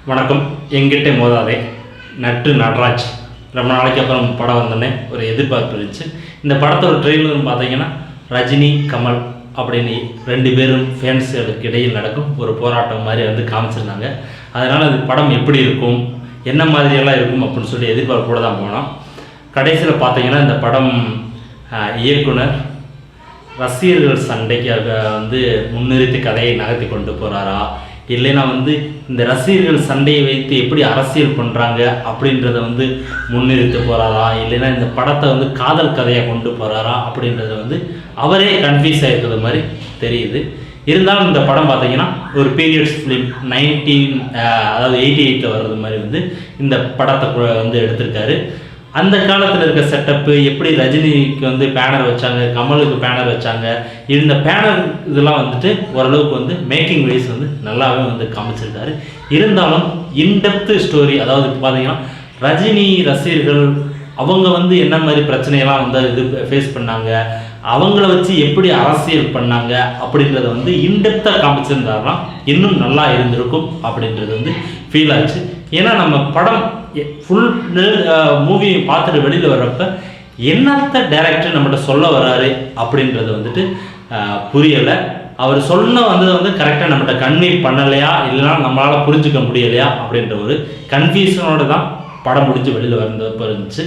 வணக்கம். எங்கிட்ட மோதாதே நட்டு நடராஜ். ரொம்ப நாளைக்கு அப்புறம் படம் வந்தோடனே ஒரு எதிர்பார்ப்பு இருந்துச்சு. இந்த படத்தோட ட்ரெயிலர்னு பார்த்தீங்கன்னா ரஜினி கமல் அப்படின்னு ரெண்டு பேரும் ஃபேன்ஸுகளுக்கு இடையில் நடக்கும் ஒரு போராட்டம் மாதிரி வந்து காமிச்சிருந்தாங்க. அதனால் அது படம் எப்படி இருக்கும், என்ன மாதிரியெல்லாம் இருக்கும் அப்படின்னு சொல்லி எதிர்பார்ப்போடு தான் போனோம். கடைசியில் பார்த்தீங்கன்னா இந்த படம் இயக்குனர் ரசிகர்கள் சண்டைக்காக வந்து முன்னிறுத்தி கதையை நகர்த்தி கொண்டு போகிறாரா, இல்லைன்னா வந்து இந்த ரசிகர்கள் சண்டையை வைத்து எப்படி அரசியல் பண்ணுறாங்க அப்படின்றத வந்து முன்னிறுத்த போகிறாரா, இல்லைன்னா இந்த படத்தை வந்து காதல் கதையாக கொண்டு போகிறாரா அப்படின்றத வந்து அவரே கன்ஃபியூஸ் ஆகிருக்கிறது மாதிரி தெரியுது. இருந்தாலும் இந்த படம் பார்த்தீங்கன்னா ஒரு பீரியட்ஸ் ஃபிலிம் 88 வர்றது மாதிரி வந்து இந்த படத்தை வந்து எடுத்திருக்காரு. அந்த காலத்தில் இருக்க செட்டப்பு எப்படி ரஜினிக்கு வந்து பேனர் வச்சாங்க, கமலுக்கு பேனர் வச்சாங்க, இந்த பேனர் இதெல்லாம் வந்துட்டு ஓரளவுக்கு வந்து மேக்கிங் வைஸ் வந்து நல்லாவே வந்து காமிச்சிருக்காரு. இருந்தாலும் இன்டெப்த் ஸ்டோரி, அதாவது பார்த்தீங்கன்னா ரஜினி ரசிகர்கள் அவங்க வந்து என்ன மாதிரி பிரச்சனையெல்லாம் வந்து இது ஃபேஸ் பண்ணாங்க, அவங்கள வச்சு எப்படி அரசியல் பண்ணாங்க அப்படின்றத வந்து இன்டெப்த்தாக காமிச்சிருந்தாருன்னா இன்னும் நல்லா இருந்திருக்கும் அப்படின்றது வந்து ஃபீல் ஆச்சு. ஏன்னா நம்ம படம் ஃபுல் மூவி பார்த்துட்டு வெளியில் வர்றப்ப என்னத்த டைரக்டர் நம்மகிட்ட சொல்ல வர்றாரு அப்படின்றது வந்துட்டு புரியலை. அவர் சொன்ன வந்ததை வந்து கரெக்டாக நம்மகிட்ட கன்வே பண்ணலையா, இல்லைனா நம்மளால் புரிஞ்சுக்க முடியலையா அப்படின்ற ஒரு கன்ஃபியூஷனோடு தான் படம் முடிஞ்சு வெளியில் வந்தப்போ இருந்துச்சு.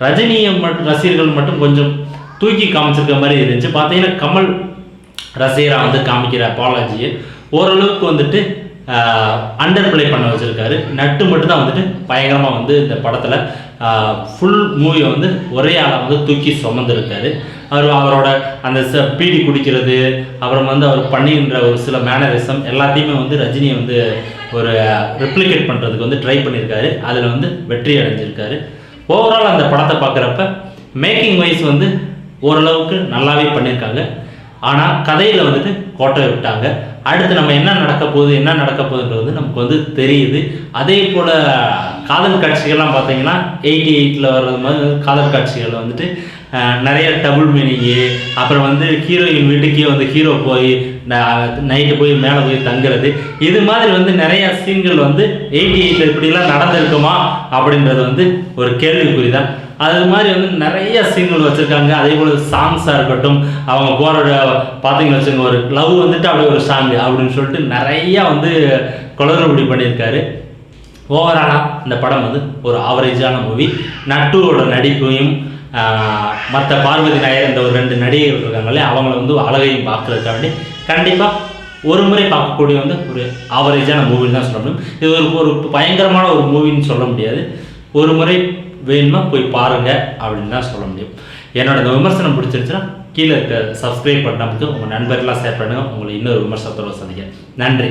ரஜினியை ரசிகர்கள் மட்டும் கொஞ்சம் தூக்கி காமிச்சிருக்க மாதிரி இருந்துச்சு. பார்த்தீங்கன்னா கமல் ரசிகராக வந்து காமிக்கிற அப்பாலஜியை ஓரளவுக்கு வந்துட்டு அண்டர் பிளே பண்ண வச்சுருக்காரு. நட்டு மட்டும் தான் வந்துட்டு பயங்கரமாக வந்து இந்த படத்தில் ஃபுல் மூவியை வந்து ஒரே ஆளை வந்து தூக்கி சுமந்துருக்காரு. அவரோட அந்த பீடி குடிக்கிறது, அப்புறம் வந்து அவர் பண்ணுகின்ற ஒரு சில மேனரிசம் எல்லாத்தையுமே வந்து ரஜினியை வந்து ஒரு ரெப்ளிகேட் பண்ணுறதுக்கு வந்து ட்ரை பண்ணியிருக்காரு. அதில் வந்து வெற்றி அடைஞ்சிருக்காரு. ஓவரால் அந்த படத்தை பார்க்குறப்ப மேக்கிங் வைஸ் வந்து ஓரளவுக்கு நல்லாவே பண்ணியிருக்காங்க. ஆனால் கதையில் வந்துட்டு கோட்டை விட்டாங்க. அடுத்து நம்ம என்ன நடக்க போகுதுன்றது நமக்கு வந்து தெரியுது. அதே போல் காதல் காட்சிகள்லாம் பார்த்தீங்கன்னா 88 வர்றது மாதிரி காதல் காட்சிகளில் வந்துட்டு நிறைய டபுள் மீனிங்கு, அப்புறம் வந்து ஹீரோயின் வீட்டுக்கே வந்து ஹீரோ போய் நைட்டு போய் மேலே போய் தங்குறது, இது மாதிரி வந்து நிறைய சீன்கள் வந்து 88 இப்படிலாம் நடந்திருக்குமா அப்படின்றது வந்து ஒரு கேள்விக்குறி தான். அது மாதிரி வந்து நிறைய சீன்கள் வச்சுருக்காங்க. அதே போல் சாங்ஸாக இருக்கட்டும், அவங்க போகிற பார்த்தீங்கன்னு வச்சுங்க, ஒரு லவ் வந்துட்டு அப்படியே ஒரு சாங்கு அப்படின்னு சொல்லிட்டு நிறையா வந்து குளறுபடி பண்ணியிருக்காரு. ஓவராலாக இந்த படம் வந்து ஒரு ஆவரேஜான மூவி. நட்டுவோட நடிப்பையும் மற்ற பார்வதி நாயர் இந்த ஒரு 2 நடிகர்கள் இருக்காங்களே அவங்கள வந்து அழகையும் பார்க்குறதுக்காண்டி கண்டிப்பாக ஒரு முறை பார்க்கக்கூடிய வந்து ஒரு ஆவரேஜான மூவின்னு தான் சொல்ல முடியும். இது ஒரு பயங்கரமான ஒரு மூவின்னு சொல்ல முடியாது. ஒரு முறை வேணுமா போய் பாருங்கள் அப்படின்னு தான் சொல்ல முடியும். என்னோட இந்த விமர்சனம் பிடிச்சிருச்சுன்னா கீழே இருக்க சப்ஸ்கிரைப் பண்ணாமல் உங்கள் நண்பர்களாக ஷேர் பண்ணுங்கள். உங்களை இன்னொரு விமர்சனத்தோடு சந்திக்கிறேன். நன்றி.